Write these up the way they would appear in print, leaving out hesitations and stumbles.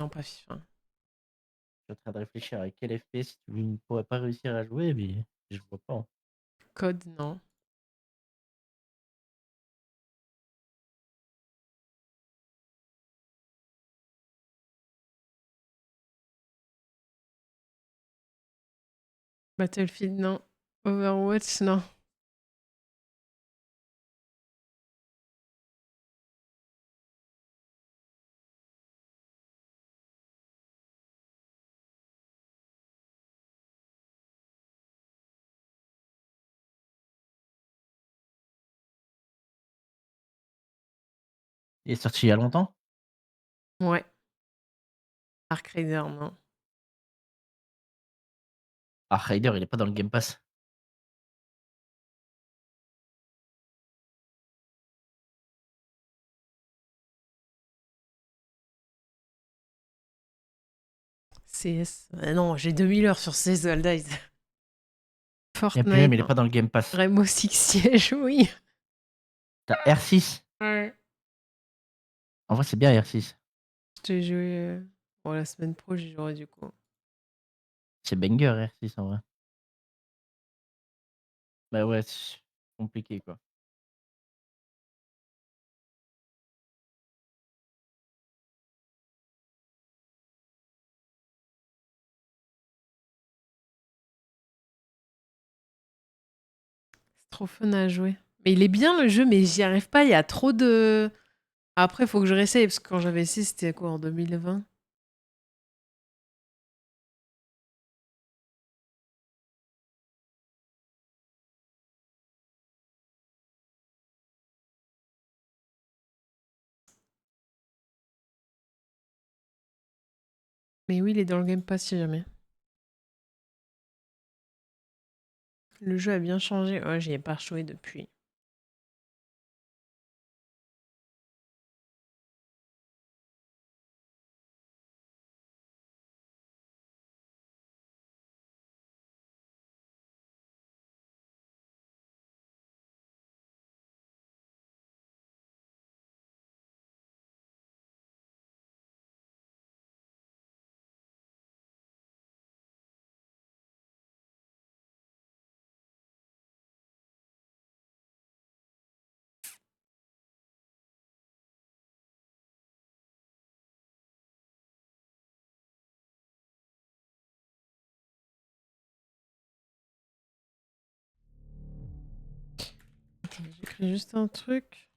Non, pas FIFA. Je suis en train de réfléchir à quel FPS tu ne pourrais pas réussir à jouer, mais je vois pas, hein. Code, non. Battlefield, non. Overwatch, non. Il est sorti il y a longtemps? Ouais. Ark Raider, non. Ah, Raider, il est pas dans le Game Pass. CS. Non, j'ai 2000 heures sur CS Valdies. Et puis même, Fortnite, il est non. pas dans le Game Pass. Rainbow Six Siege, oui. T'as R6. Ouais. En vrai, c'est bien R6. J'ai joué. Bon, la semaine pro, j'y jouerai du coup. C'est banger R6 en vrai. Bah ouais, c'est compliqué quoi. C'est trop fun à jouer. Mais il est bien le jeu, mais j'y arrive pas. Il y a trop de. Après, il faut que je réessaye, parce que quand j'avais essayé, c'était quoi, en 2020? Mais oui, il est dans le Game Pass si jamais. Le jeu a bien changé. Ouais, j'y ai pas rejoué depuis. Attends, j'écris juste un truc.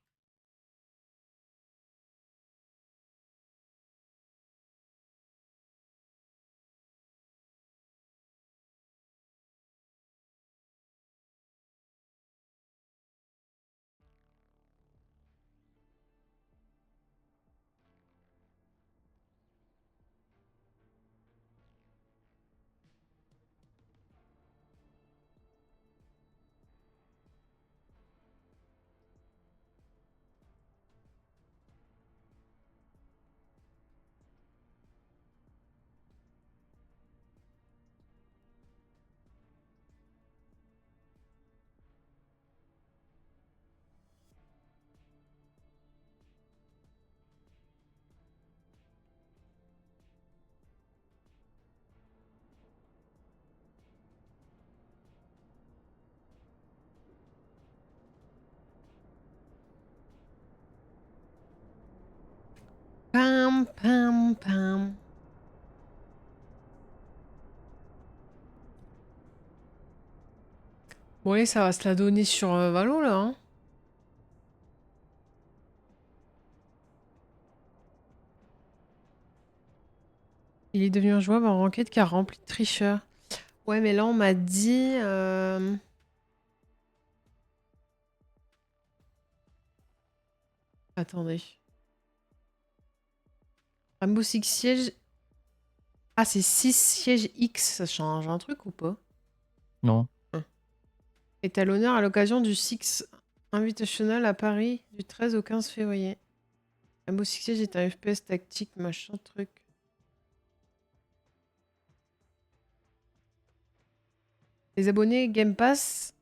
Pam, pam, pam. Oui, ça va se la donner sur Valo, là. Hein. Il est devenu injouable en ranked car rempli de tricheurs. Ouais, mais là, on m'a dit... Attendez. Rainbow Six Siege... Ah, c'est 6 sièges X. Ça change un truc ou pas? Non. Est à l'honneur à l'occasion du Six Invitational à Paris du 13 au 15 février. Rainbow Six Siege est un FPS tactique, machin, truc. Les abonnés Game Pass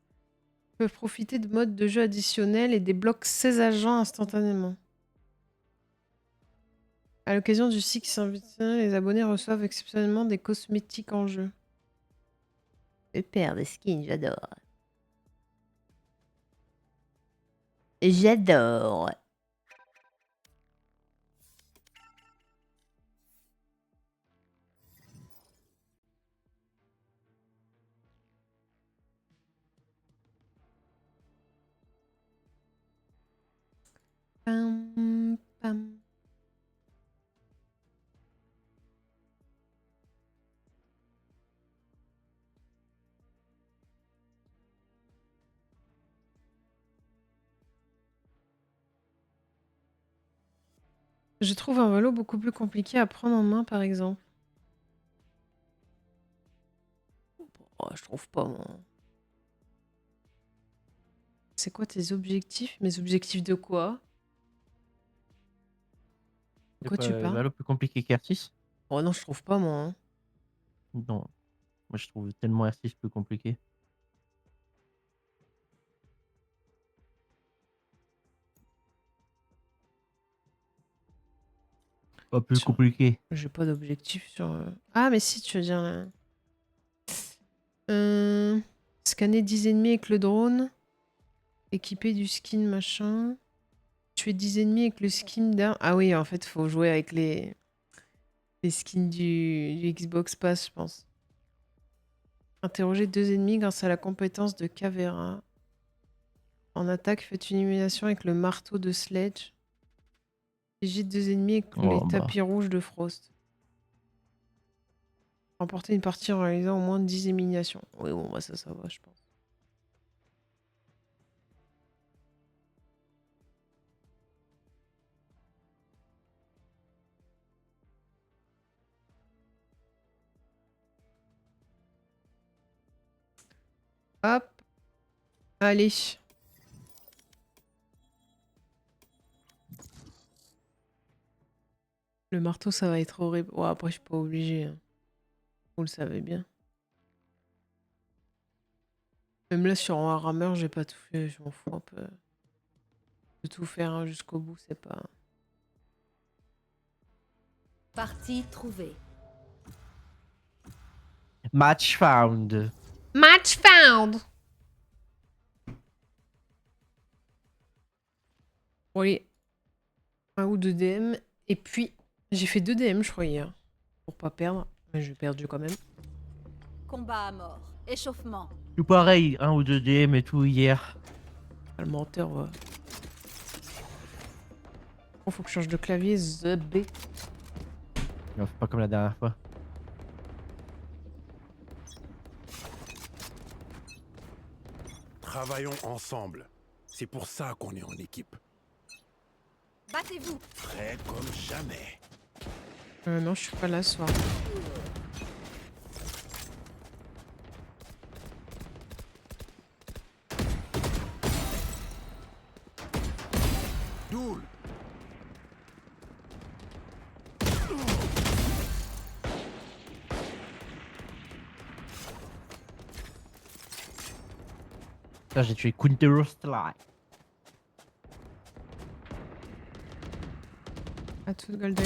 peuvent profiter de modes de jeu additionnels et débloquent 16 agents instantanément. À l'occasion du Six Invitational, les abonnés reçoivent exceptionnellement des cosmétiques en jeu. Super, des skins, j'adore. J'adore. Pam, pam. Je trouve un Valo beaucoup plus compliqué à prendre en main, par exemple. Oh, je trouve pas, moi. C'est quoi tes objectifs? Mes objectifs de quoi? De quoi tu parles? Valo plus compliqué qu'R6? Oh non, je trouve pas, moi. Hein. Non. Moi, je trouve tellement R6 plus compliqué. Pas plus compliqué. J'ai pas d'objectif sur... Ah, mais si, tu veux dire... là. Scanner 10 ennemis avec le drone. Équiper du skin, machin. Tuer 10 ennemis avec le skin d'arme. Ah oui, en fait, faut jouer avec les skins du Xbox Pass, je pense. Interroger 2 ennemis grâce à la compétence de Caveira. En attaque, faites une élimination avec le marteau de Sledge. Piégez 2 ennemis avec les tapis rouges de Frost. Remporter une partie en réalisant au moins 10 éliminations. Oui, bon, bah ça va, je pense. Hop. Allez. Le marteau, ça va être horrible. Ouais, après, je suis pas obligée. Hein. Vous le savez bien. Même là, sur un rameur, j'ai pas tout fait. Je m'en fous un peu. De tout faire hein, jusqu'au bout, c'est pas... Partie trouvée. Match found. Match found. Oui. Un ou 2 DM. Et puis, j'ai fait 2 DM, je crois, hier. Pour pas perdre. Mais j'ai perdu quand même. Combat à mort. Échauffement. Tout pareil, 1 ou 2 DM et tout hier. Ah, le menteur, va. Oh, faut que je change de clavier. The B. Non, c'est pas comme la dernière fois. Travaillons ensemble. C'est pour ça qu'on est en équipe. Battez-vous. Prêt comme jamais. Non, je suis pas là ce soir. Doul. Là, j'ai tué Counter-Strike. À tout Goldays.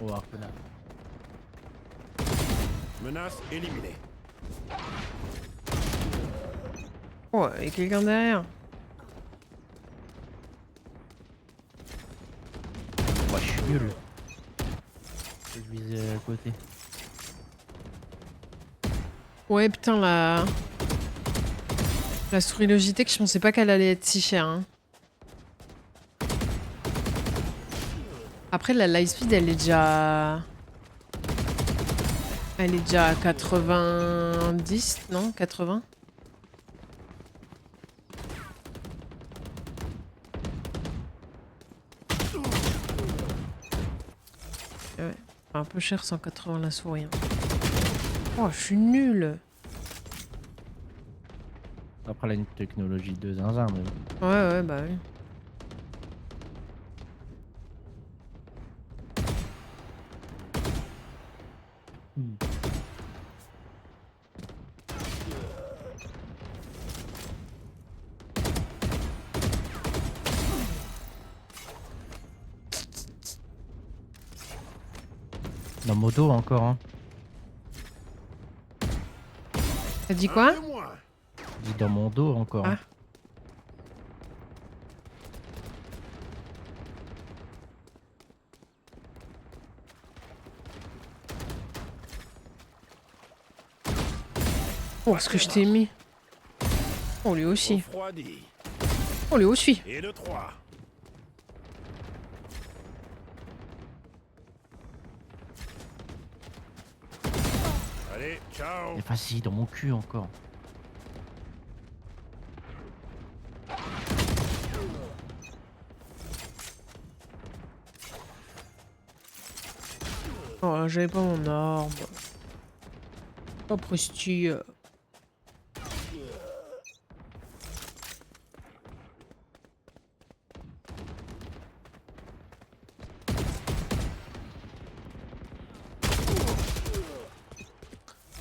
Oh, Arpena. Menace éliminée. Oh, il y a quelqu'un derrière. Moi, je suis nul. Je vise à côté. Ouais, putain, la souris Logitech, je pensais pas qu'elle allait être si chère. Hein. Après, la Lightspeed, elle est déjà... Elle est déjà à 90, non 80 Ouais, un peu cher 180 la souris. Hein. Oh, je suis nulle. Après, elle a une technologie de zinzin, mais... Ouais, bah oui. Hmm. Dans mon dos encore, hein. T'as dit Un quoi? peu moins. Je dis dans mon dos encore. Ah. Oh, ce que je t'ai mis. Oh, lui aussi. Refroidi. Oh, lui aussi. Et le 3. Allez, ciao. Et vas-y, dans mon cul encore. Oh, j'avais pas mon arme. Oh, Presti.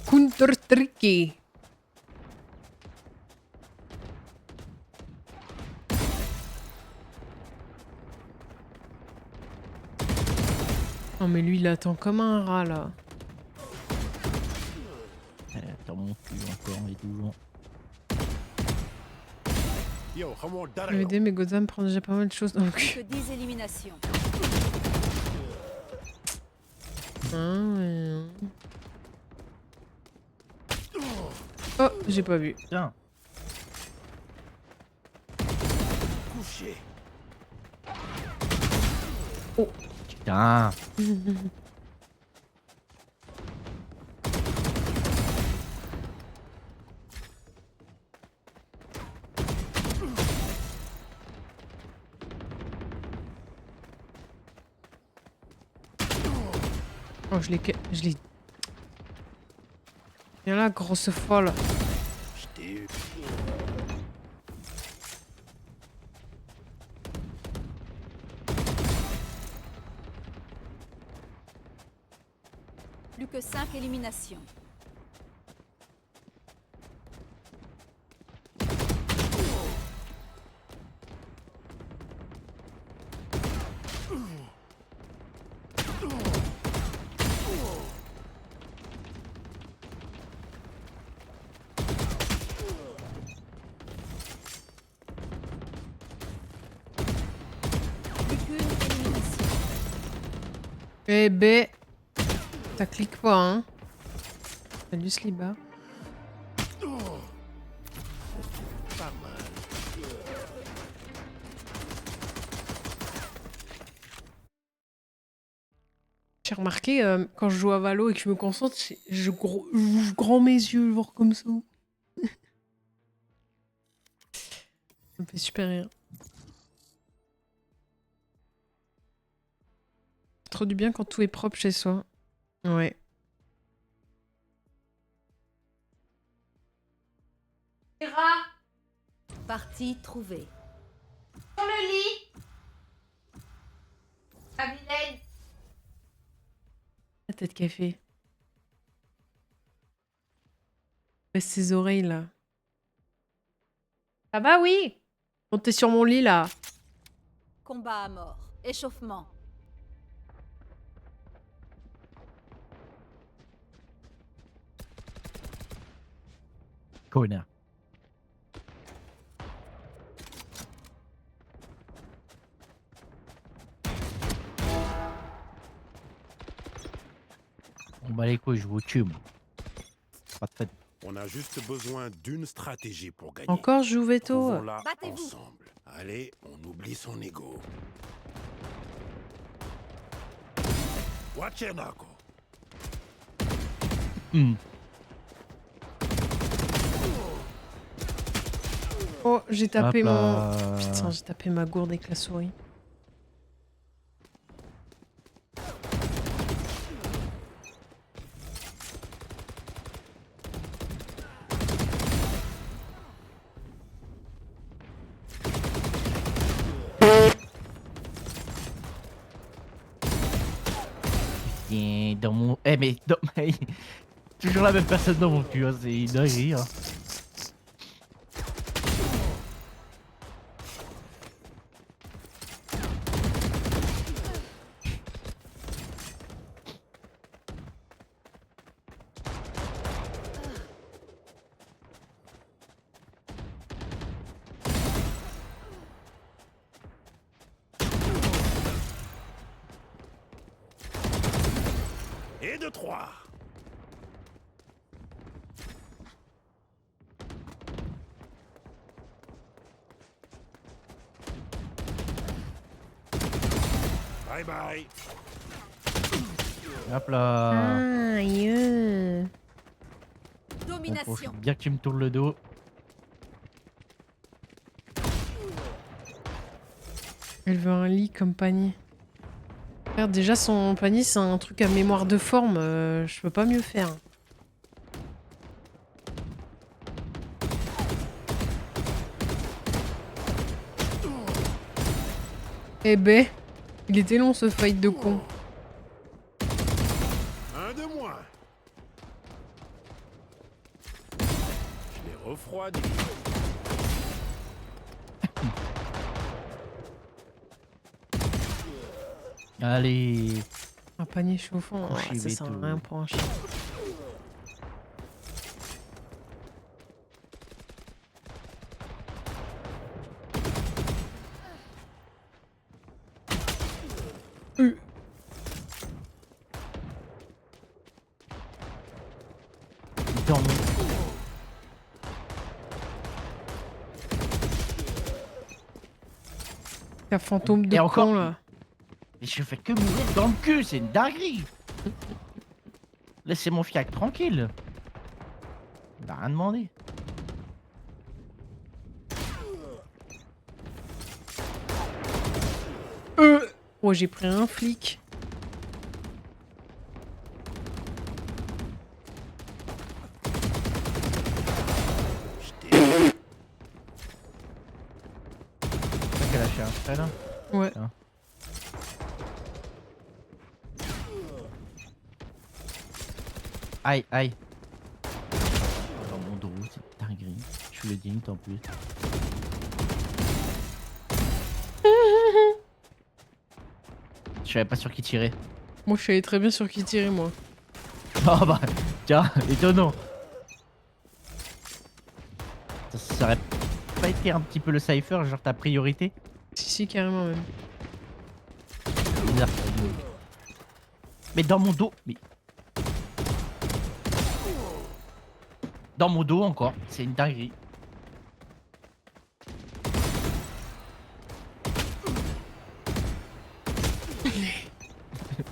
Counter-tricky. Oh, mais lui, il attend comme un rat, là. Dans mon cul encore, et toujours. Yo, come on, Je Dario. vais aider, mais Gotham prend déjà pas mal de choses dans le Plus cul. que 10 éliminations. Ah, ouais. Oh, j'ai pas vu. Tiens. Couché. Putain. Oh, je l'ai... Viens là, grosse folle. Je t'ai eu. Plus que 5 éliminations. Plus qu'une élimination. Eh ben... Ça clique pas, hein. Salut, Sliba. Pas mal. J'ai remarqué, quand je joue à Valo et que je me concentre, je grand mes yeux, voir comme ça. Ça me fait super rire. Trop du bien quand tout est propre chez soi. Ouais. Partie trouvée. Sur le lit. La tête qu'elle fait. Baisse ses oreilles, là. Ça va, oui? Montez sur mon lit, là. Combat à mort. Échauffement. Connard. On bat les couilles, je vous tue, moi. Pas de fête. On a juste besoin d'une stratégie pour gagner. Encore joue veto. Trouvons-la Battez-vous. ensemble. Allez, on oublie son ego. Wachenako. Oh, j'ai tapé Hop mon... là. Putain, j'ai tapé ma gourde avec la souris. Tiens, dans mon... Eh mais... Toujours la même personne dans mon cul, hein, c'est une dinguerie. Hein. Et de 3. Bye bye. Hop là. Ah, yeah. Bon, faut Domination. bien que tu me tournes le dos. Elle veut un lit comme panier. Regarde, déjà son panier c'est un truc à mémoire de forme, je peux pas mieux faire. Eh ben, il était long ce fight de con. Un de moins. Je l'ai refroidi. Allez. Un panier chauffant, Couchez ça sert à Veto. rien pour un chien. Dans mon... La fantôme de Et encore- con là. Mais je fais que mourir dans le cul, c'est une dinguerie. Laissez mon fiac tranquille. Il a rien demandé. Oh, j'ai pris un flic. C'est ça qu'elle a lâché un trait là. Ouais. Tiens. Aïe, aïe. Dans mon dos, c'est une dinguerie. Je suis le dint en plus. Je savais pas sur qui tirer. Moi, je savais très bien sur qui tirer, moi. Oh bah, tiens, étonnant. Ça aurait pas été un petit peu le cypher, genre ta priorité? Si, carrément même. Bizarre. Mais dans mon dos, mais... Dans mon dos encore, c'est une dinguerie.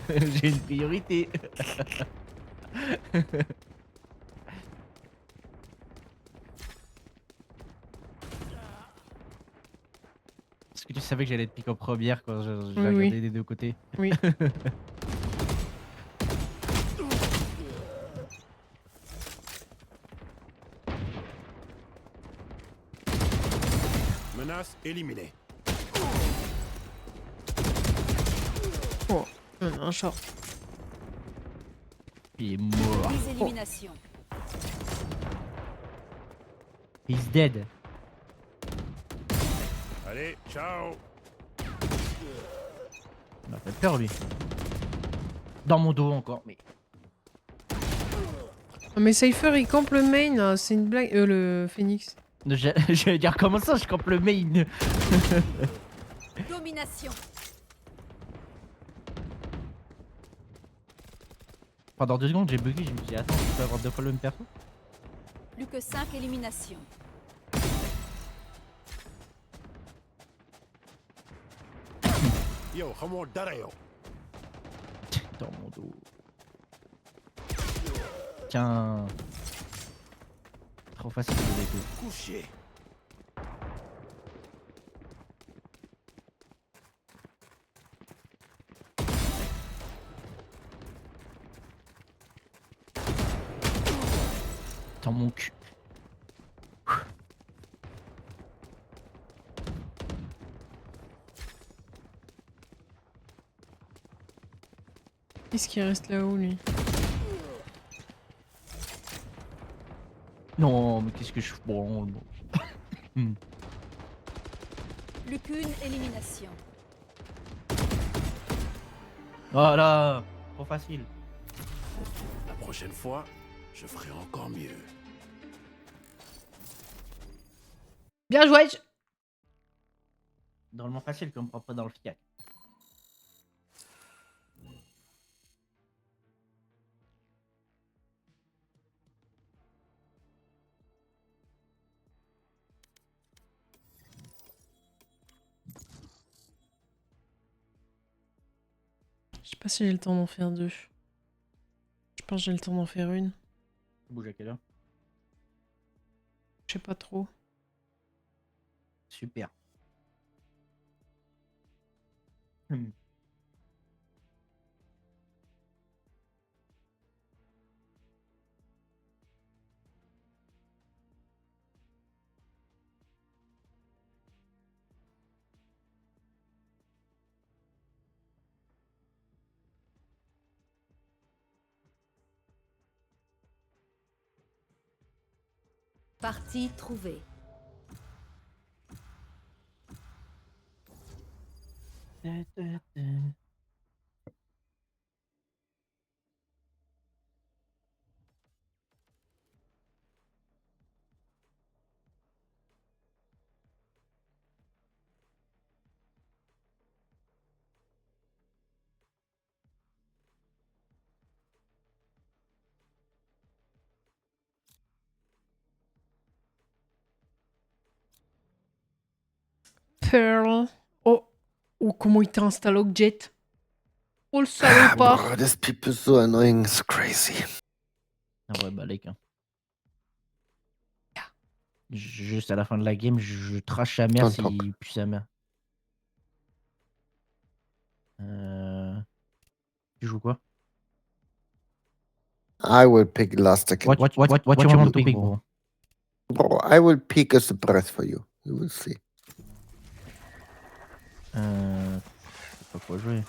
J'ai une priorité. Est-ce que tu savais que j'allais être pique en première quand je Oui, vais regarder oui. des deux côtés? Oui. Menace éliminée. Oh, on a un short. Il est mort. 10 éliminations. He's dead. Allez, ciao. Il m'a fait peur lui. Dans mon dos encore, mais... Ah, mais Cypher, il campe le main, là. C'est une blague. Le Phoenix. J'allais dire comment ça, je campe le main. Domination. Pendant 2 secondes, j'ai bugué, je me suis dit, attends, je peux avoir 2 fois le même perso? Plus que 5 éliminations. Yo, comment Dario. Dans mon dos. Tiens. Trop facile de les deux. Couché. Dans mon cul. Qu'est-ce qui reste là-haut, lui? Non, mais qu'est-ce que je fais? Bon. Plus qu'une élimination. Voilà, trop facile. La prochaine fois, je ferai encore mieux. Bien joué! Drôlement facile comme propre dans le fiac. Je sais pas si j'ai le temps d'en faire deux. Je pense que j'ai le temps d'en faire une. Tu bouges à quelle heure? Je sais pas trop. Super. Partie trouvée. Pearl. Oh. Oh, comment il t'a installé au jet. Oh, le Ah, salopard. bro, this people so annoying, it's crazy. Un vrai balèque. Hein. Juste à la fin de la game, je trash sa mère On top. s'il pue sa mère. Tu joues quoi? I will pick last second. What you want to pick, bro? Bro, I will pick a surprise for you. You will see. Je sais pas quoi jouer.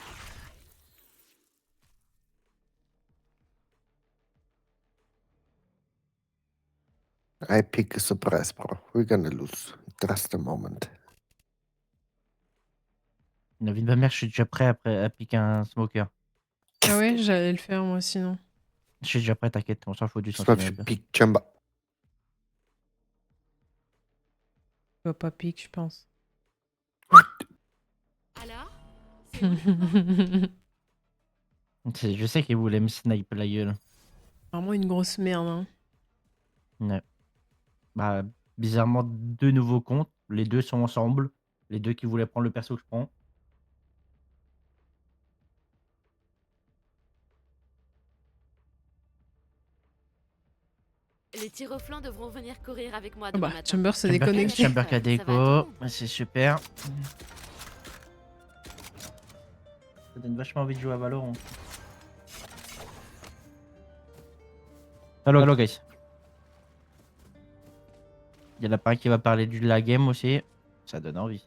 I pick a surprise, bro. We're gonna lose. Trust the moment. La vie de ma mère, je suis déjà prêt après à piquer un smoker. Ah ouais, j'allais le faire moi sinon. Je suis déjà prêt, t'inquiète, on s'en fout du So if you sentinelle. pick Chamba. Il va pas pique, je pense. Alors Je sais qu'il voulait me sniper la gueule. Vraiment une grosse merde. Hein. Ouais. Bah, bizarrement, deux nouveaux comptes. Les deux sont ensemble. Les deux qui voulaient prendre le perso que je prends. Les tirs au flanc devront venir courir avec moi Ah demain bah, matin. Chamber s'est déconnecté. Chamber qui a Ça va déco. être bon. Ouais, c'est super. Ça donne vachement envie de jouer à Valorant. Hello guys. Il y en a pas un qui va parler de la game aussi. Ça donne envie.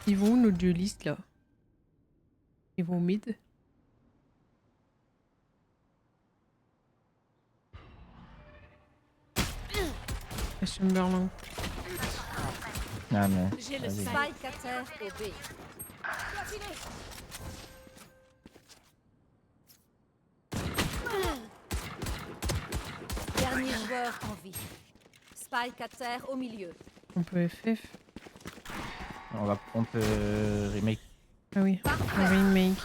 Ils vont où nos duelistes là? Ils vont mid? La Chamberlain. Ah mais. J'ai le Vas-y. spike à terre au B. Dernier joueur en vie. Spike à terre au milieu. On peut FF. On va prendre remake. Ah oui, un remake.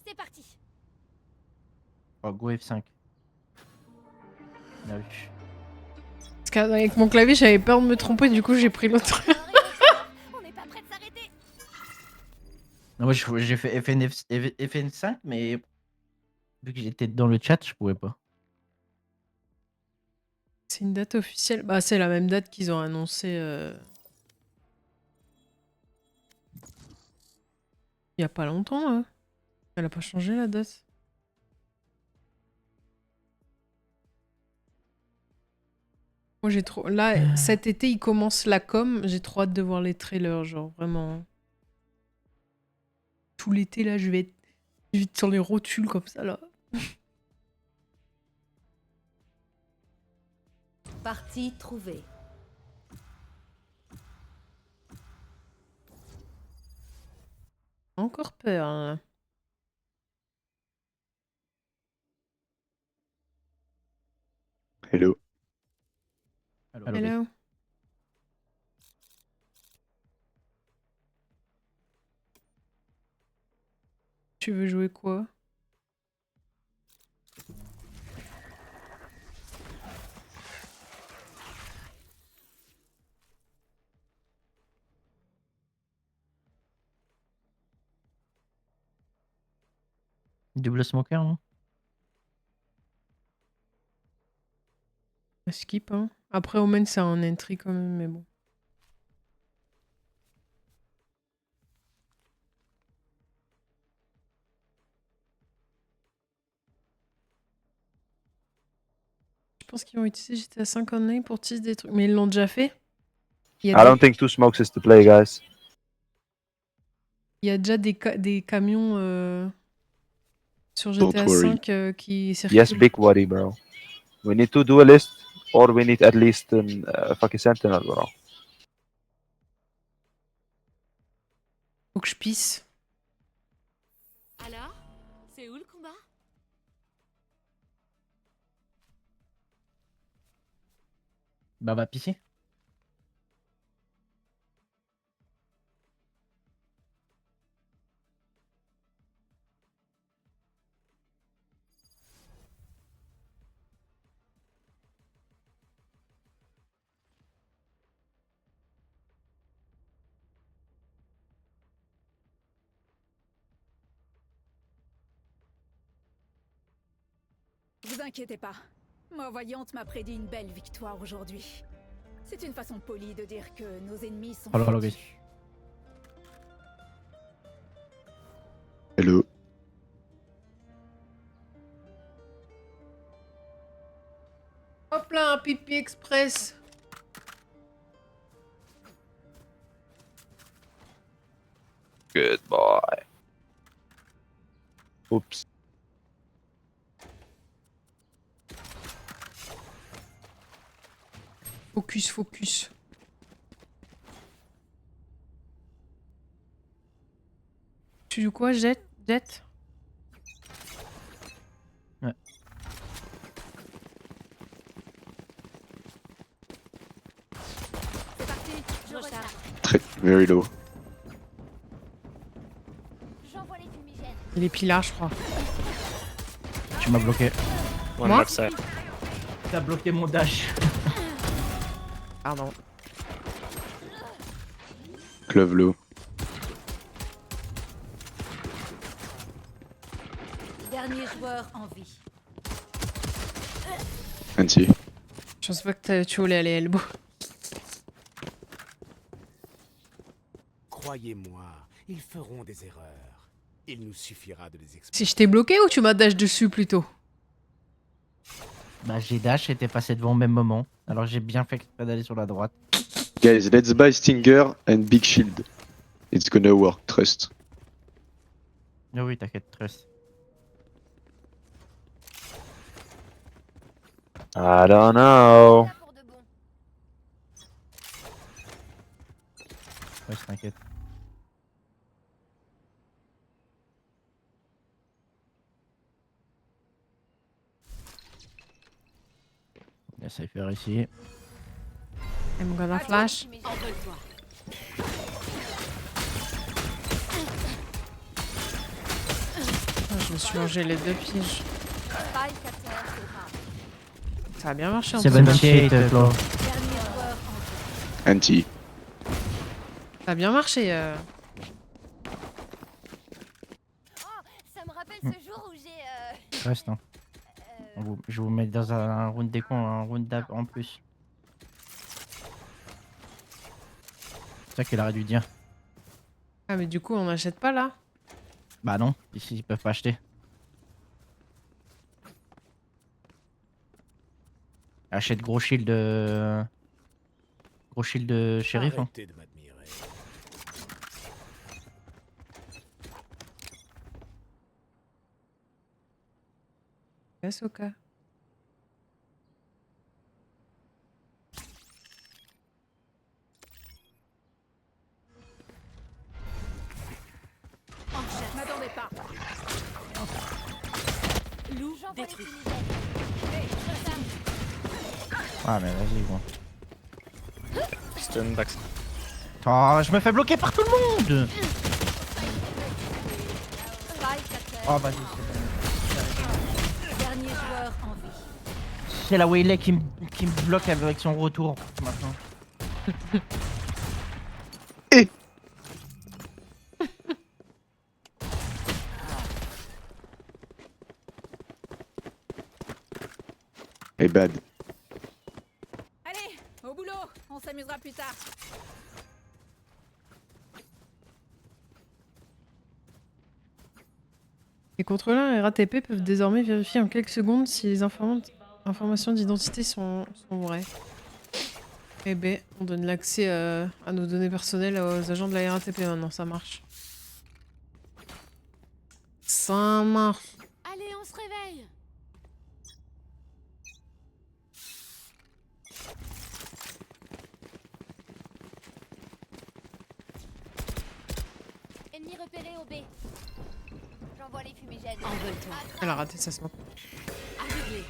C'est parti. Oh, go F5. On a vu. Parce qu'avec mon clavier, j'avais peur de me tromper, du coup j'ai pris l'autre. On n'est pas prêt de s'arrêter. Non, moi j'ai fait FN5, mais Vu que j'étais dans le chat, je pouvais pas. C'est une date officielle. Bah, c'est la même date qu'ils ont annoncé. Il y a pas longtemps. Hein. Elle a pas changé la date. Moi j'ai trop. Là, cet été, il commence la com. J'ai trop hâte de voir les trailers, genre vraiment. Tout l'été là, je vais être sur les rotules comme ça là. Partie trouvée. Encore peur. Hein. Hello. Allô. Hello. Tu veux jouer quoi? Double smoker, non? Skip, hein. Après, Omen, c'est un entry quand même, mais bon. Je pense qu'ils vont utiliser GTA 5 online pour teaser des trucs. Mais ils l'ont déjà fait. Il y I a, don't des- think two smokes is to play, guys. il y a déjà des camions sur Don't GTA worry. 5 qui circulent. Yes, big worry, bro. We need two duelists, or we need at least a fucking sentinel, bro. Faut que je pisse. Alors, c'est où le combat? Bah, va pisser. Vous inquiétez pas. Ma voyante m'a prédit une belle victoire aujourd'hui. C'est une façon polie de dire que nos ennemis sont Alors, foutus. Hello. Hop là, un pipi express. Good boy. Oops. Focus, focus. Tu joues quoi, Jet? Jet? Ouais. C'est parti, je recharge. Très, very low. J'envoie les fumigènes. Il est pilar, je crois. Tu m'as bloqué. Moi? T'as bloqué mon dash. Pardon. Clove low. Dernier joueur en vie. Anti. Je pense pas que tu voulais aller elbow. Croyez-moi, ils feront des erreurs. Il nous suffira de les expliquer. Si je t'ai bloqué ou tu m'as dash dessus plutôt? Bah, j'ai dash et t'es passé devant au même moment. Alors, j'ai bien fait exprès d'aller sur la droite. Guys, let's buy Stinger and Big Shield. It's gonna work, trust. Ah oui, t'inquiète, trust. I don't know. Là pour de bon. Ouais, t'inquiète. Là, ça fait ici. I'm gonna flash. Envole-toi. Ah, je me suis mangé les deux pièges. Spike à terre et rare. Ça a bien marché en Seven tout cas. shade, Flo. Dernier joueur en vie. Anti. Ça a bien marché. Oh, ça me rappelle ce jour où j'ai Reste, hein. Je vous mets dans un round des cons, un round d'ap en plus. C'est ça qu'il aurait dû dire. Ah, mais du coup, on n'achète pas là? Bah non, ici ils peuvent pas acheter. Achète gros shield de... Gros shield de shérif. Hein. Arrêtez de m'admirer. Ahsoka. M'attendez pas. Loup détruit. Ah mais vas-y gros. Stun, back. Oh, je me fais bloquer par tout le monde. Spike à terre. Oh vas-y, Dernier joueur en vie. c'est la Waylay qui me bloque avec son retour maintenant. Hey, bad. Allez, au boulot. On s'amusera plus tard. Les contrôleurs RATP peuvent désormais vérifier en quelques secondes si les informations d'identité sont vraies. Eh ben, on donne l'accès à nos données personnelles aux agents de la RATP maintenant, ça marche. Ça marche. Allez, on se réveille. Ennemi repéré au B. J'envoie les fumigènes. Envole-toi. Elle a raté sa smoke. Aveuglé.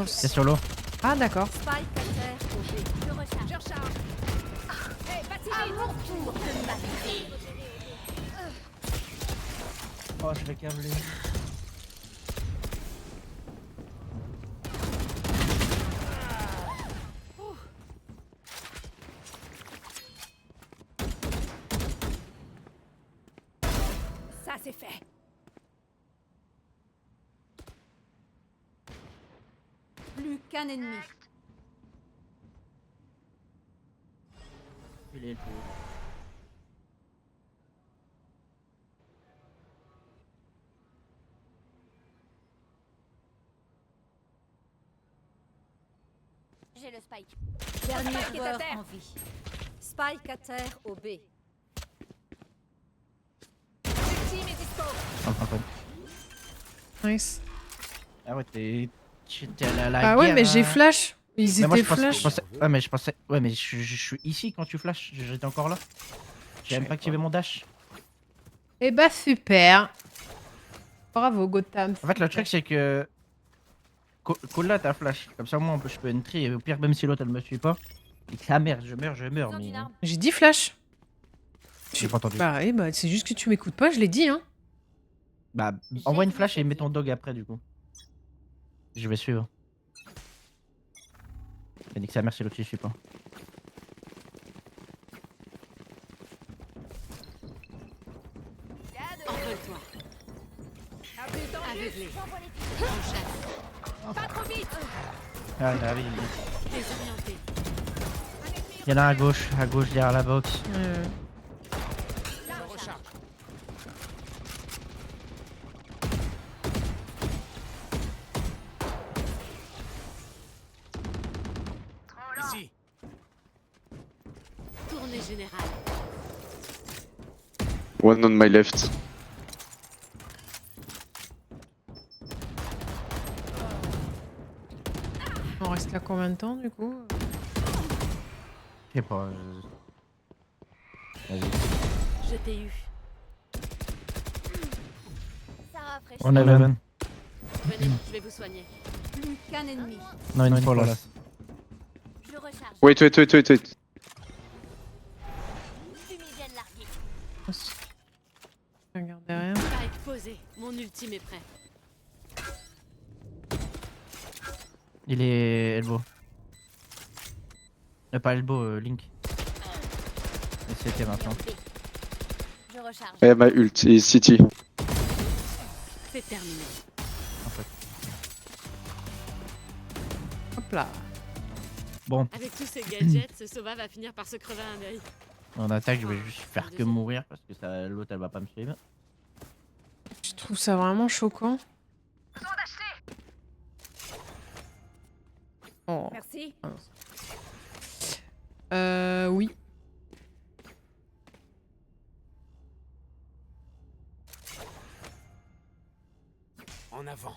C'est solo. Ah, d'accord. Spike à terre au B. Je recharge. Je recharge. Hey, vas-y, À mon tour de m'attaquer. Oh je vais câbler. Ça c'est fait. Plus qu'un ennemi. Il est le plus. J'ai le spike. Dernier Spike est à joueur terre. en vie. Spike à terre au B. Le team est dispo. Nice. Ah ouais t'es à la Ah ouais, guerre, mais j'ai hein. flash. Ils Mais moi, étaient flash. ouais mais je pensais... Ouais mais je suis ici quand tu flashes, j'étais encore là. J'ai même pas activé mon dash. Eh bah, super. Bravo, Gotham. En fait le truc c'est que... Cola t'as flash, comme ça moi je peux entry et au pire même si l'autre elle me suit pas. Et que sa mère, je meurs Besoin mais... d'une arme. J'ai dit flash. J'ai pas entendu. Bah, oui, bah, c'est juste que tu m'écoutes pas, je l'ai dit, hein. Bah envoie une flash et mets ton dog après du coup. Je vais suivre. Il dit que sa mère si l'autre il suit pas. Envole-toi. À plus tard. Aveuglé. J'envoie les fumigènes. On chasse. Pas trop vite. Ah il arrive. Désorienté. Il y en a un à gauche derrière la box. Je recharge. Ici. Tournée générale. One on my left. On reste là combien de temps, du coup? Je sais pas. Vas-y. Je t'ai eu. Ça rafraîchit. On a Eleven. Venez, je vais vous soigner. Plus qu'un ennemi. Non, une fois là. Je recharge. Wait. Fumigène largué. Je regarde derrière. Spike posé. Mon ultime est prêt. Il est elbow. Pas elbow, Link. Et c'était maintenant. Je recharge. I have my ult is city. C'est terminé. En fait. Hop là. Bon, Avec tous ces gadgets, ce Sova va finir par se crever un œil. en attaque, je vais juste faire que mourir parce que l'autre elle va pas me suivre. Je trouve ça vraiment choquant. Oh. Merci. Oui. En avant.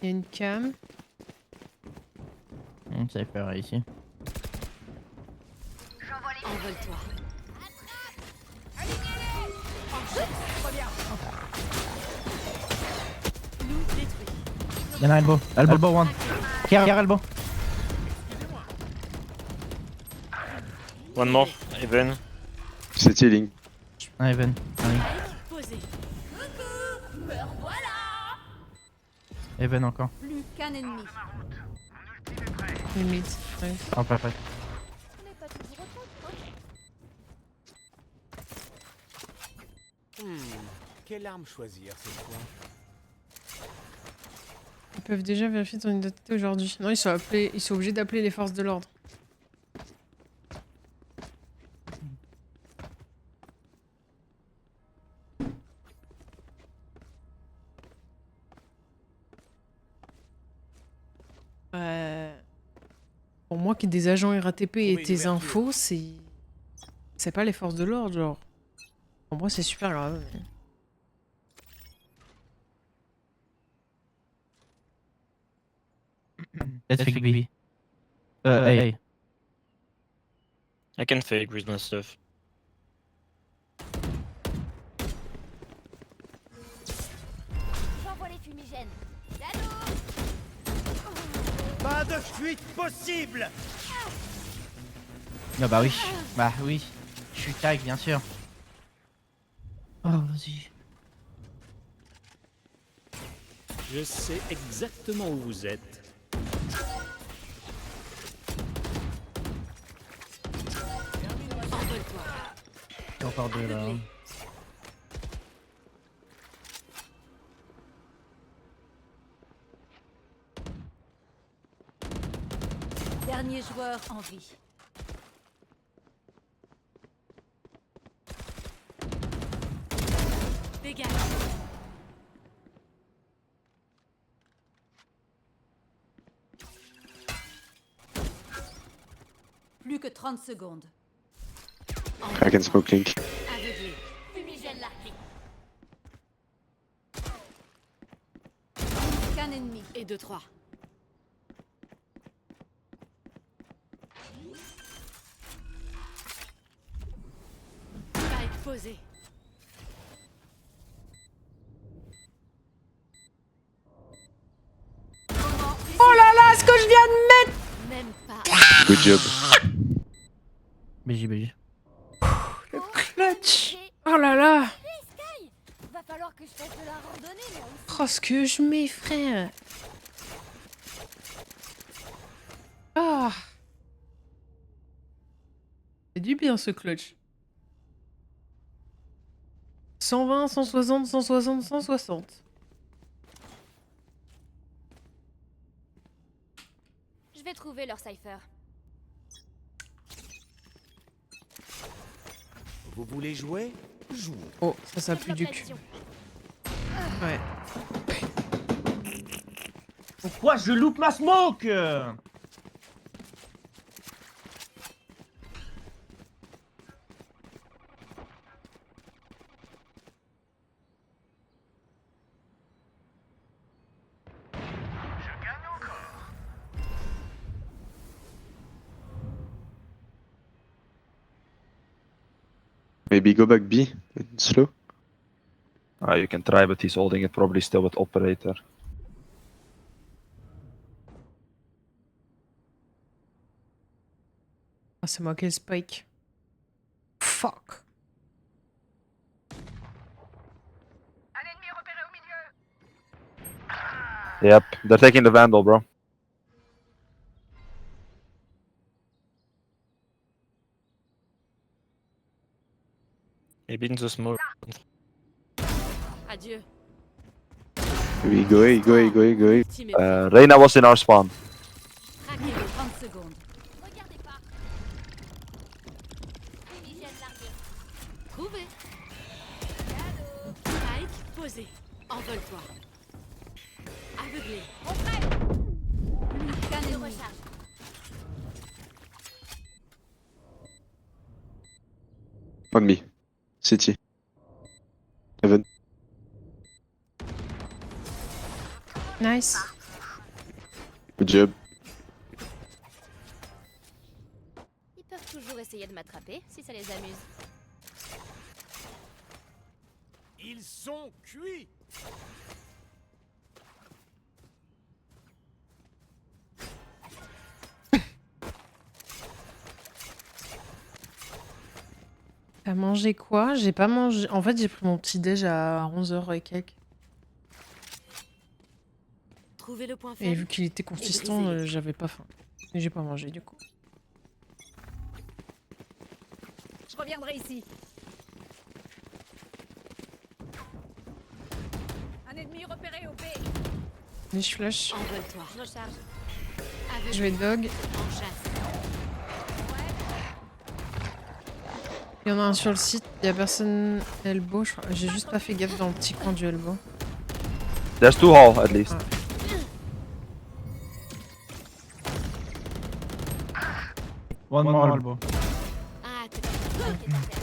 Il y a une cam. Ça va faire ici. Envole-toi. Nous détruit. Y'en a elbow. Elbow one. Care elbow. One more, even. City link. Un even. Spike posé. Even encore. Plus qu'un ennemi. Limite. Ouais. Oh, pas fait. On n'est pas toujours au top, hein. Quelle arme choisir cette fois? Ils peuvent déjà vérifier ton identité aujourd'hui. Non, ils sont obligés d'appeler les forces de l'ordre. Pour moi, qu'il y ait des agents RATP et Oui, tes ouverture. infos, c'est pas les forces de l'ordre, genre. Pour moi, c'est super grave. Let's fake B. Hey. I can fake with my stuff. J'envoie les fumigènes. Pas de fuite possible. Ah bah oui. Bah oui. Je suis tag, bien sûr. Oh, vas-y. Je sais exactement où vous êtes. Envole-toi. Encore deux là. Aveuglé. Dernier joueur en vie. Dégage. Plus que 30 secondes. I can smoke link. Aveuglé. Fumigène largué. Qu'un ennemi. Et 2-3. Spike posé. Oh là là, ce que je viens de mettre! Même pas. Good job. BJ. Clutch! Oh là là! Va falloir que je fasse de la randonnée, moi aussi. Oh, ce que je mets, frère! Ah! C'est du bien, ce clutch. 120, 160, 160, 160. Je vais trouver leur cipher. Vous voulez jouer? Jouons. Oh, ça pue du cul. Ouais. Pourquoi je loupe ma smoke? Maybe go back B. Slow. You can try, but he's holding it probably still with operator. Ah, c'est moi qui ai le spike. Fuck. Yep, they're taking the vandal, bro. Maybe in the small. Adieu. We go. Ultime est Reyna was in our spawn. traqué de 30 secondes. Regardez pas. Fumigène largué. Trouvé. Spike posé. Envole-toi. Aveuglé. Scan de recharge. On me. City. Heaven. Nice. Good job. Ils peuvent toujours essayer de m'attraper si ça les amuse. Ils sont cuits. T'as mangé quoi? J'ai pas mangé. En fait, j'ai pris mon petit déj à 11h et quelques. Trouvé le point Et faible. vu qu'il était consistant, brisé. j'avais pas faim. Et j'ai pas mangé du coup. Je reviendrai ici. Un ennemi repéré au B. Les flash. Envole-toi. Je recharge. Aveuglé. Je vais dog. En chasse. Il y en a un sur le site. Il y a personne elbow. Je crois. J'ai juste pas fait gaffe dans le petit coin du elbow. There's 2 hall at least. One more elbow. Ah, t'es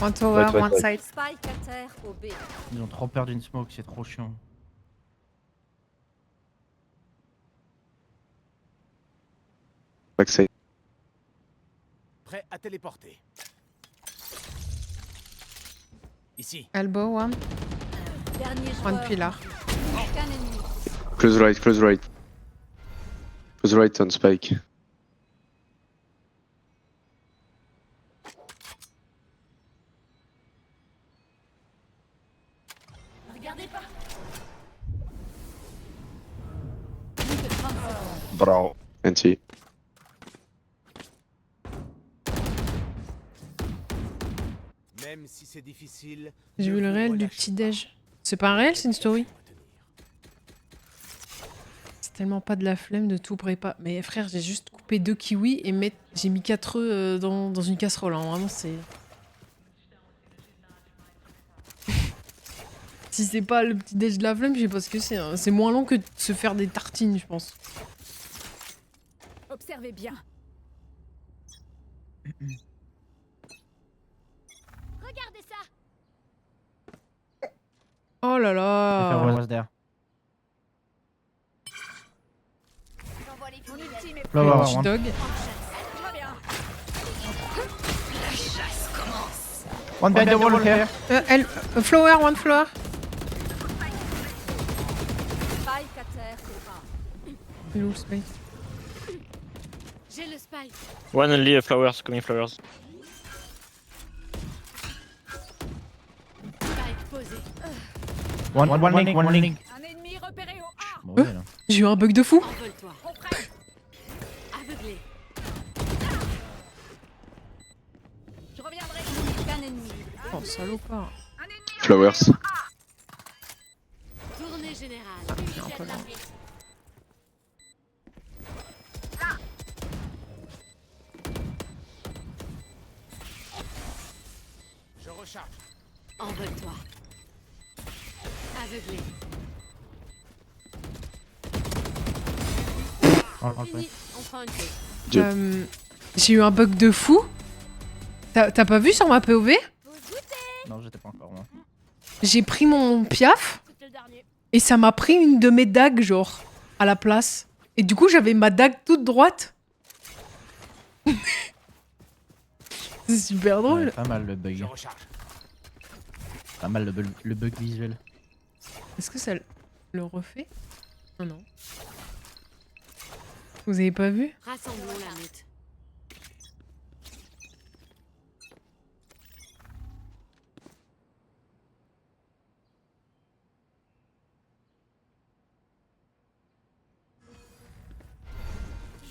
One tower, Ouais, one side. Spike à terre au B. Ils ont trop peur d'une smoke, c'est trop chiant. Backside. Prêt à téléporter. Ici. Elbow, one. Dernier One joueur. pillar. Scan ennemi. Close right. Close right on Spike. Regardez pas. Bro. NT. Même si c'est difficile. J'ai ne vu le vous réel du relâchez petit pas. déj. C'est pas un réel, c'est une story. Retenir. C'est tellement pas de la flemme de tout prépa. Mais frère, j'ai juste coupé 2 kiwis et j'ai mis 4 œufs dans une casserole. Hein. Vraiment, c'est. Si c'est pas le petit déj de la flemme, je sais pas ce que c'est. Hein. C'est moins long que de se faire des tartines, je pense. Observez bien. Regardez ça. Oh là là. was there. J'envoie les Mon fumigènes. ultime est prêt. Flower Petit one. dog. Je reviens. One behind the wall here. Flower, one flower. Spike à terre au A. Il est où le spike? J'ai le spike. One only flowers, coming flowers. Spike posé. One link. Un ennemi repéré au A. Mauvais, là. J'ai eu un bug de fou. Envole-toi. On prête. Aveuglé. Je reviendrai. Scan ennemi. Oh, salopard. Un ennemi. Flowers. Tournée générale. Il est un peu lent. Je recharge. Envole-toi. Aveuglé. Fini. On prend une pause. Dieu. J'ai eu un bug de fou. T'as pas vu sur ma POV? Non, j'étais pas encore moi. J'ai pris mon piaf C'était le dernier. et ça m'a pris une de mes dagues, genre, à la place. Et du coup, j'avais ma dague toute droite. C'est super drôle. Ouais, pas mal le bug. Je recharge. Pas mal le bug visuel. Est-ce que ça le refait? Oh non. Vous avez pas vu? Rassemblons la meute.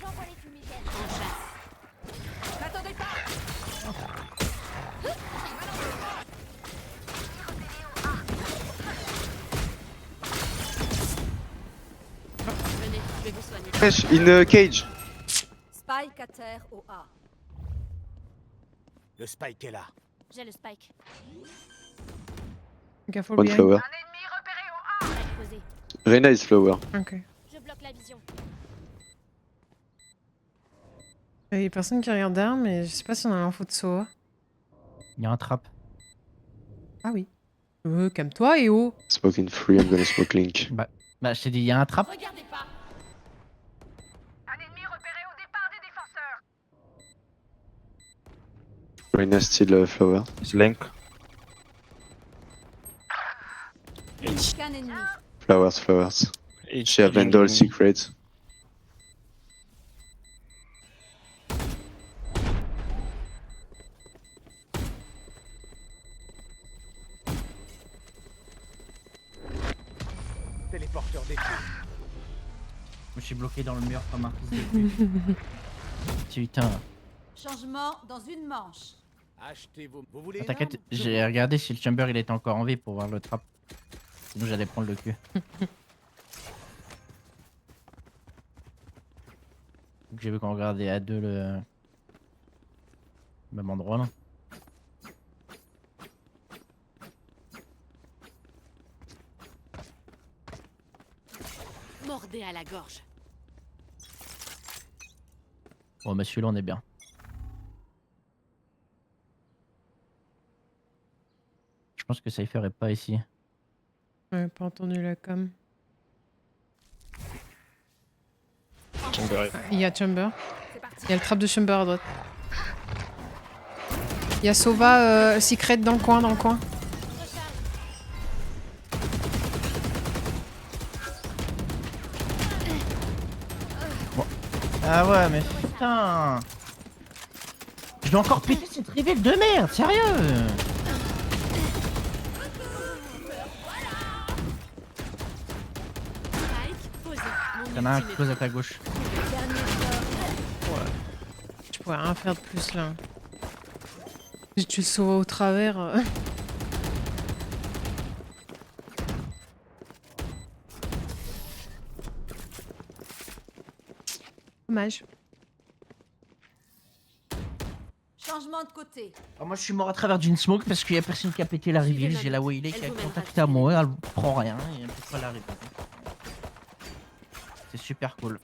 J'envoie les fumigènes. En chasse. N'attendez pas. vais vous soigner. Fresh in cage. Spike à terre au A. Le spike est là. J'ai le spike. Careful One behind. flower. Spike posé. Reyna is flower. Ok. Je bloque la vision. Il y a personne qui regarde derrière, mais je sais pas si on a l'info de Soa. Il y a un trap. Ah oui. Calme-toi, EO. Smoking free, I'm gonna smoke link. Bah, je t'ai dit, il y a un trap. Regardez pas. Reyna still flower. It's link. Qu'un ennemi. Flowers. H She have Vandal secret. Téléporteur détruit. Je suis bloqué dans le mur comme un fils de pute. Putain. Changement dans une manche. Achetez vos. Vous voulez. Ah, une T'inquiète, arme j'ai regardé si le chamber il était encore en vie pour voir le trap. Sinon j'allais prendre le cul. Donc, j'ai vu qu'on regardait à deux le même endroit là. Mordez à la gorge. Bon bah celui-là on est bien. Je pense que Cypher est pas ici. Ouais, pas entendu la com. Chamber. Il y a Chamber. C'est parti. Il y a le trap de Chamber à droite. Il y a Sova Secret dans le coin, Ah ouais mais putain. Je dois encore péter cette reveal de merde, sérieux. Spike posé. Mon Y'en a un ultime est close à ta gauche. Je pourrais rien faire de plus là. Si tu le sauves au travers. Dommage. Changement de côté. Alors moi je suis mort à travers d'une smoke parce qu'il y a personne qui a pété la reveal. J'ai la Waylay qui a Elle vous contacté à moi, elle prend rien et elle peut pas la reveal. C'est super cool.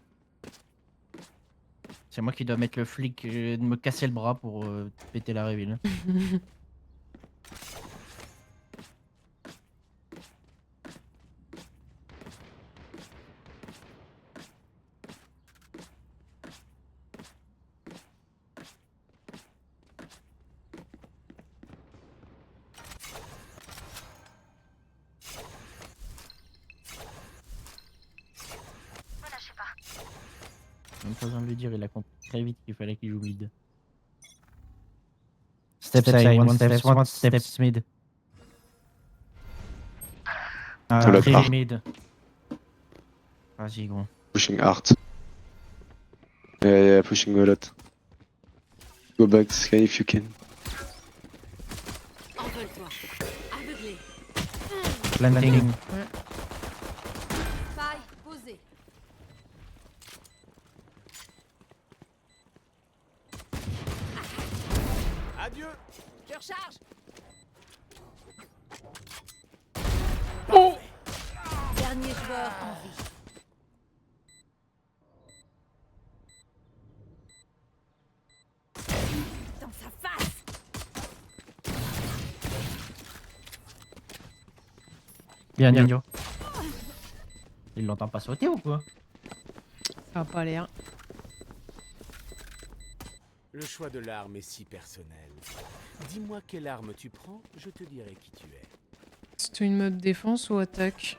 C'est moi qui dois mettre le flic, de me casser le bras pour péter la reveal. Même pas besoin de lui dire, il a compris très vite qu'il fallait qu'il joue mid. Step side, one steps mid. To the Très car. mid. Vas-y gros. Pushing hard. Yeah, pushing a lot. Go back Sky if you can. Envole-toi. Aveuglé. Planting. Spike posé. Adieu. Je recharge. Dernier joueur en vie. Dans sa face. Bien, Nino. Il l'entend pas sauter ou quoi? Ça a pas l'air. Le choix de l'arme est si personnel. Dis-moi quelle arme tu prends, je te dirai qui tu es. C'est une mode défense ou attaque?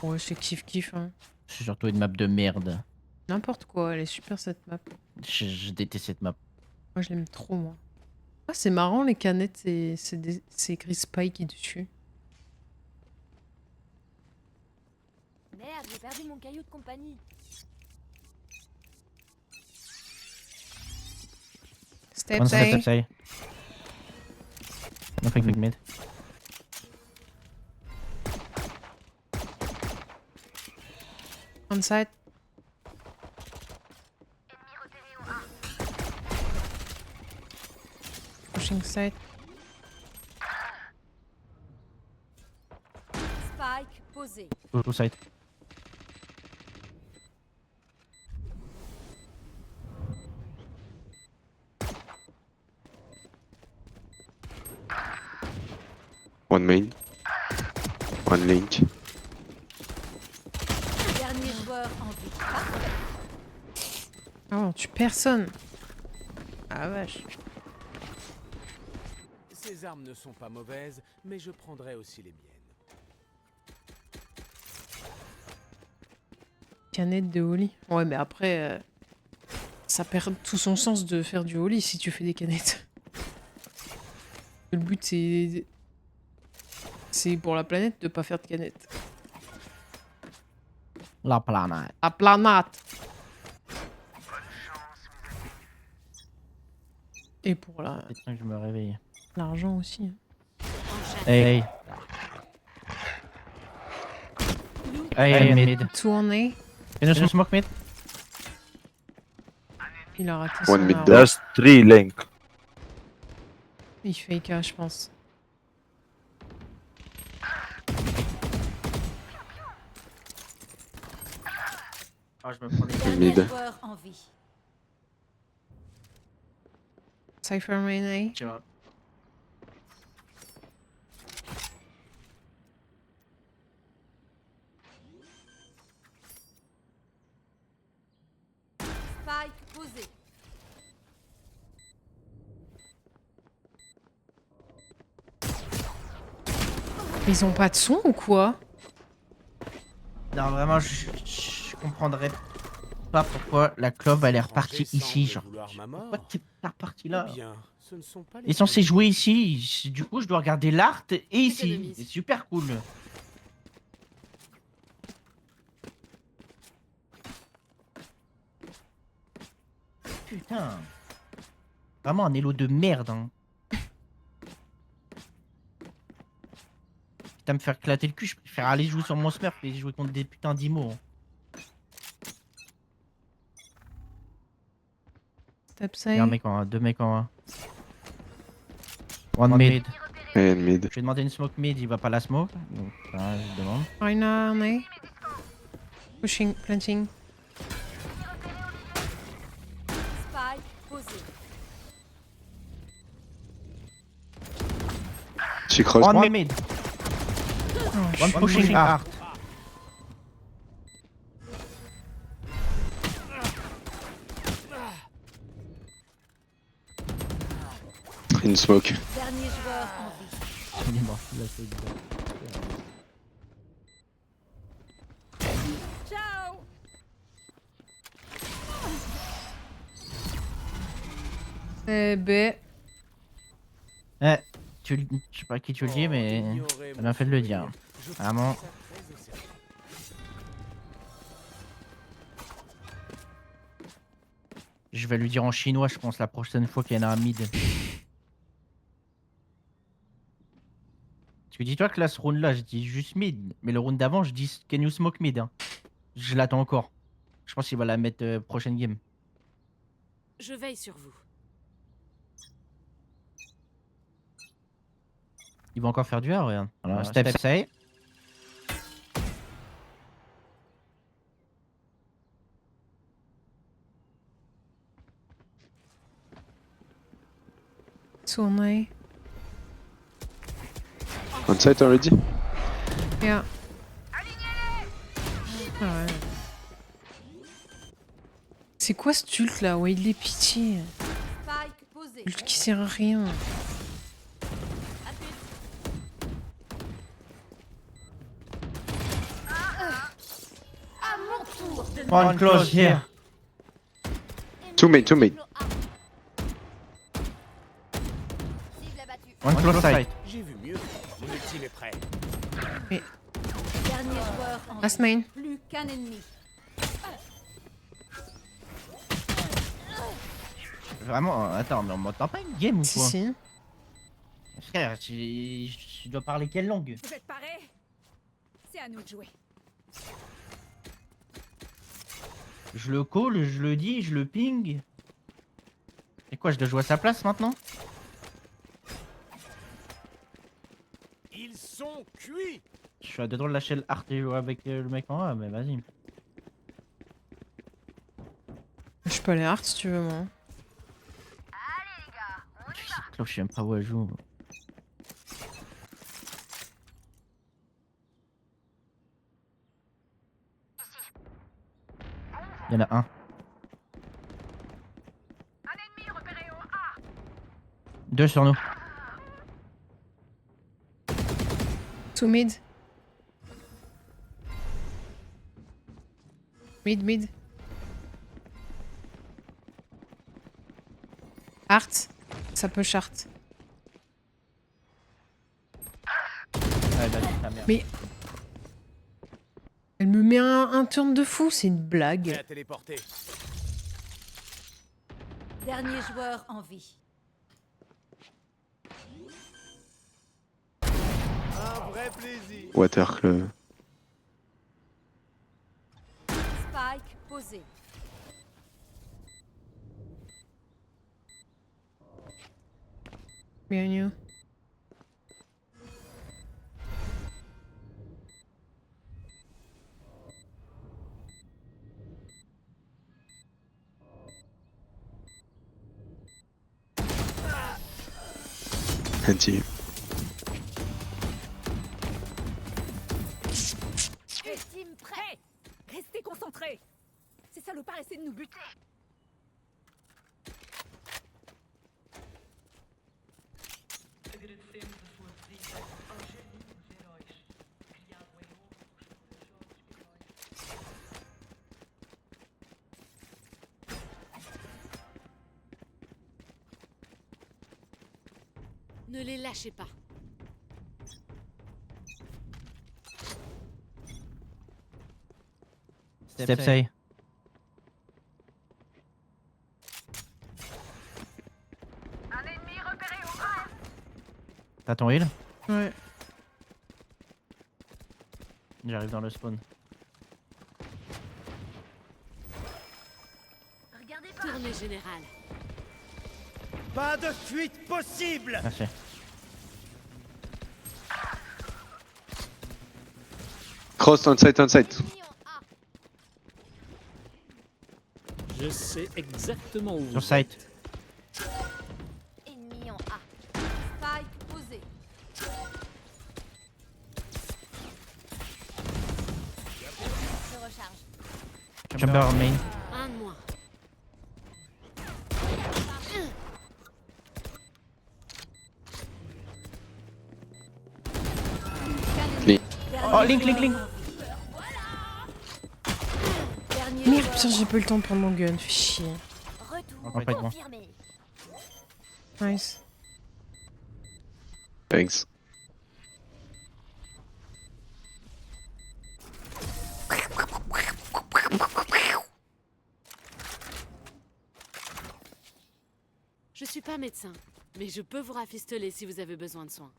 Ouais, c'est kiff hein. C'est surtout une map de merde. N'importe quoi, elle est super cette map. Je déteste cette map. Moi je l'aime trop moi. Ah c'est marrant les canettes, c'est écrit Spike dessus. Merde, j'ai perdu mon caillou de compagnie. Step One step side. side. Nothing mid. On site. Pushing site. Spike posé. Au site. One main. One link. Dernier joueur en vie. Parfait. Ah, on tue personne. Ah vache. Ces armes ne sont pas mauvaises, mais je prendrai aussi les miennes. Canette de holly. Ouais, mais après, ça perd tout son sens de faire du holly si tu fais des canettes. Le but, c'est pour la planète de pas faire de canettes. La planète. La planète. Et pour C'est que je me réveille. l'argent aussi. Hey. Hey, mid. Tout en A. Can you smoke mid? Il a raté son One mid arme. door. There's 3 link. Il fake A, je pense. Ah, je me prends des... Dernier Mid. joueur en vie. Cypher main A. Tu vois. Spike posé. Ils ont pas de son ou quoi? Non, vraiment, je comprendrais pas pourquoi la clove elle est repartie Étranger ici, semble genre. vouloir ma mort. Pourquoi t'es pas reparti là? Eh bien, ce ne sont pas les Il est censé premiers. jouer ici, du coup je dois regarder l'art et de ici. mise. C'est super cool. Putain. Vraiment un élo de merde. Hein. Putain, me faire éclater le cul, je préfère aller jouer sur mon smurf et jouer contre des putains d'IMO. Hein. Step Il y a un side. mec en 1, 2 mecs en 1. One mid. And mid. Je vais demander une smoke mid, il va pas la smoke. Donc, ça, je demande. Rhina en A. Pushing, planting. Spike posé. She crossed. One mid. One pushing hard. In smoke. Dernier joueur en vie. Il est mort. Là, c'est bizarre. Ciao. Eh ben. Eh, je sais pas à qui tu le dis, mais Ignorez t'as mon bien fait de le souvenir. dire. Je prends Vraiment. ça très au sérieux. Je vais lui dire en chinois, je pense, la prochaine fois qu'il y en a un mid. Parce que dis-toi que là, ce round-là, je dis juste mid. Mais le round d'avant, je dis can you smoke mid. Hein. Je l'attends encore. Je pense qu'il va la mettre prochaine game. Je veille sur vous. Il va encore faire du A, regarde. Alors, step say. Two on A. On site already? Yeah. Ah ouais. C'est quoi ce ult là? Ouais, il est pitié. Spike posé. Ult qui sert à rien. À mon tour de One close here. Two main, two main. cible abattue. One close side. J'ai vu mieux. Mon ultime est prêt. Dernier joueur en Last vie. main. Plus qu'un ennemi. Vraiment, attends, mais on m'entend pas une game ou Si, quoi? si. Frère, tu dois parler quelle langue? Vous êtes parés? C'est à nous de jouer. Je le call, je le dis, je le ping. Et quoi, je dois jouer à sa place maintenant? Ils sont cuits. Je suis à deux doigts de lâcher le art et jouer avec le mec en haut, mais vas-y. Je peux aller hard si tu veux, moi. Je sais même pas où elle joue. Il y en a un. Deux sur nous. Two mid. Mid. Art. Ça peut chart. Ouais, vas-y, ta merde. Mais... Elle me met un turn de fou, c'est une blague. Prêt à téléporter. Dernier joueur en vie. Un vrai plaisir. Water le... Spike posé. Behind you. Anti. Team prêt. Restez concentrés. Ces salopards essaient de nous buter. Ne les lâchez pas. Step say. T'as ton heal? Ouais. J'arrive dans le spawn. Tournée générale. Pas de fuite possible. Merci. Cross on site. Je sais exactement où Sur vous site. Ennemi en A. Spike posé. Je recharge. Chamber main. Un de moins. Oh, Link. Dernier Merde, joueur putain, j'ai pas eu le temps de prendre mon gun, fais chier. Retour On va pas être bon. confirmé. Nice. Thanks. Je suis pas médecin, mais je peux vous rafistoler si vous avez besoin de soins.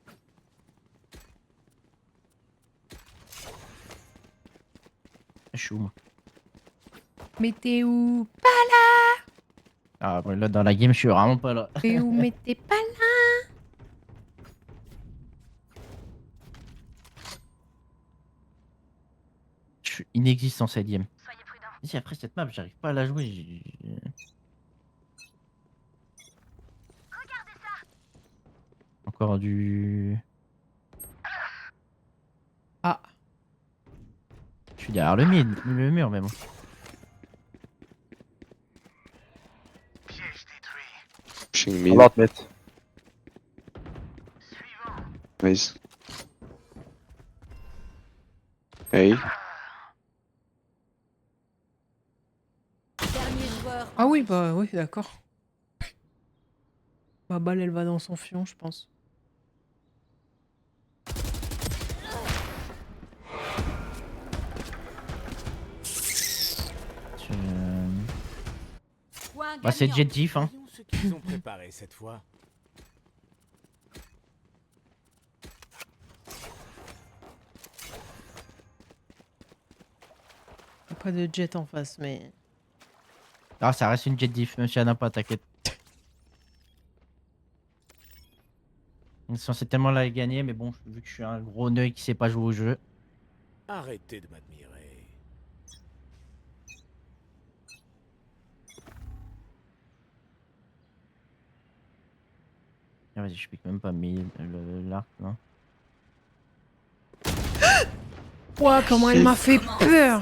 Je suis où moi? Mais t'es où? Ah ouais, là dans la game je suis vraiment pas là. T'es où? Mais t'es pas là. Je suis inexistant cette game. Si après cette map j'arrive pas à la jouer. Encore du... Ah. Je suis derrière le mur mais bon. Pushing A mid. lot mid. Nice. Hey. Dernier joueur. Ah oui, bah oui, d'accord. Ma balle, elle va dans son fion, je pense. Point Bah c'est gagnant. jet diff hein. Voyons ce qu'ils ont préparé cette fois. Y a pas de jet en face, mais... Ah, ça reste une jet diff, monsieur Anna, pas t'inquiète. Ils sont censés tellement la gagner, mais bon, vu que je suis un gros nœud qui sait pas jouer au jeu. Arrêtez de m'admirer. Ah, vas-y, je pique même pas l'arc, non. Ouah, comment elle m'a fait peur.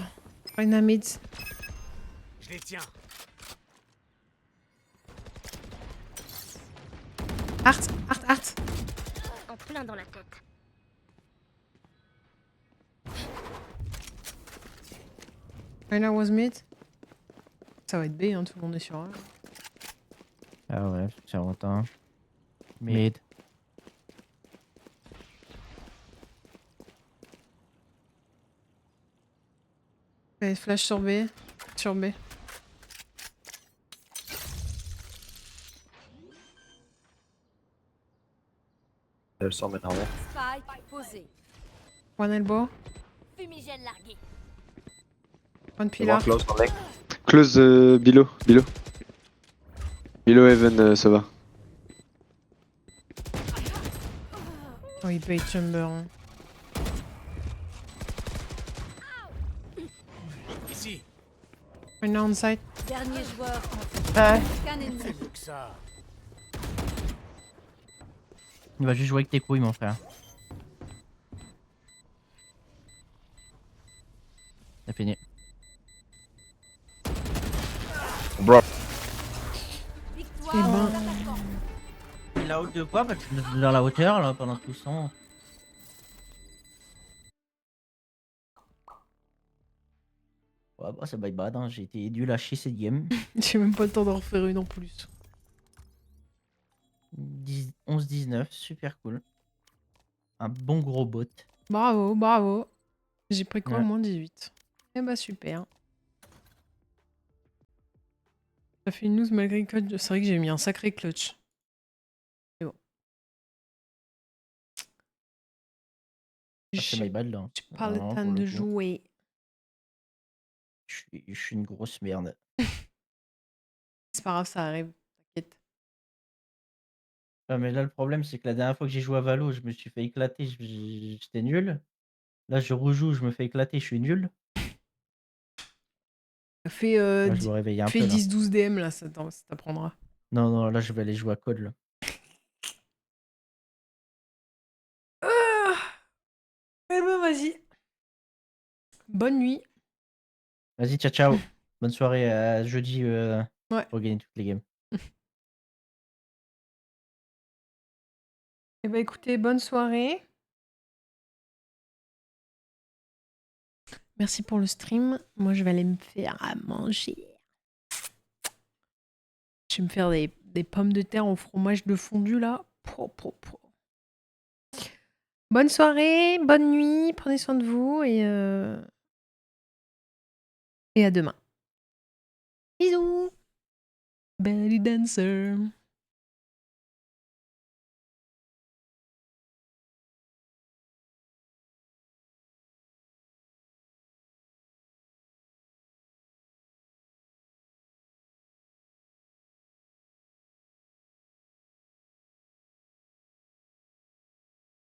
Dynamite. Je les tiens. Art. En plein dans la tête. Reyna was mid. Ça va être B, hein, tout le monde est sur A. Ah ouais, c'est longtemps. Mid. Allez, flash sur B. Sur B. There's some in hall. Spike posé. One elbow. Fumigène largué. One One pillar. close, one link. Close below. Below heaven, ça va. Oh, il paye chamber. Hein. Ici. Reyna on site. Dernier joueur en Ah, Qu'un ennemi. Fais mieux que ça. il va juste jouer avec tes couilles, mon frère. C'est fini. Bro. Victoire. Eh ben. aux attaquants. Il a haute de quoi? Parce que dans la hauteur, là, pendant tout son. Ouais, bah, c'est bad, hein. J'ai été dû lâcher cette game. J'ai même pas le temps d'en refaire une en plus. 11-19, super cool. Un bon gros bot. Bravo. J'ai pris quoi? Ouais. Moins 18. Eh bah super. Ça fait une news malgré le clutch. C'est vrai que j'ai mis un sacré clutch. C'est bon. Ah, c'est my bad, là. J'ai pas le Vraiment, temps pour de le coup. jouer. Je suis une grosse merde. C'est pas grave, ça arrive. T'inquiète. Ah, mais là, le problème, c'est que la dernière fois que j'ai joué à Valo, je me suis fait éclater, j'étais nul. Là, je rejoue, je me fais éclater, je suis nul. Fais, Là, je dois réveiller un peu, là. 10-12 DM là, ça t'apprendra. Non, là, je vais aller jouer à Code, là. Eh ben vas-y. Bonne nuit. Vas-y, ciao. Bonne soirée, à jeudi Ouais. pour gagner toutes les games. Eh ben écoutez, bonne soirée. Merci pour le stream. Moi, je vais aller me faire à manger. Je vais me faire des pommes de terre au fromage de fondu là. Bonne soirée, bonne nuit, prenez soin de vous et à demain. Bisous. Belly dancer.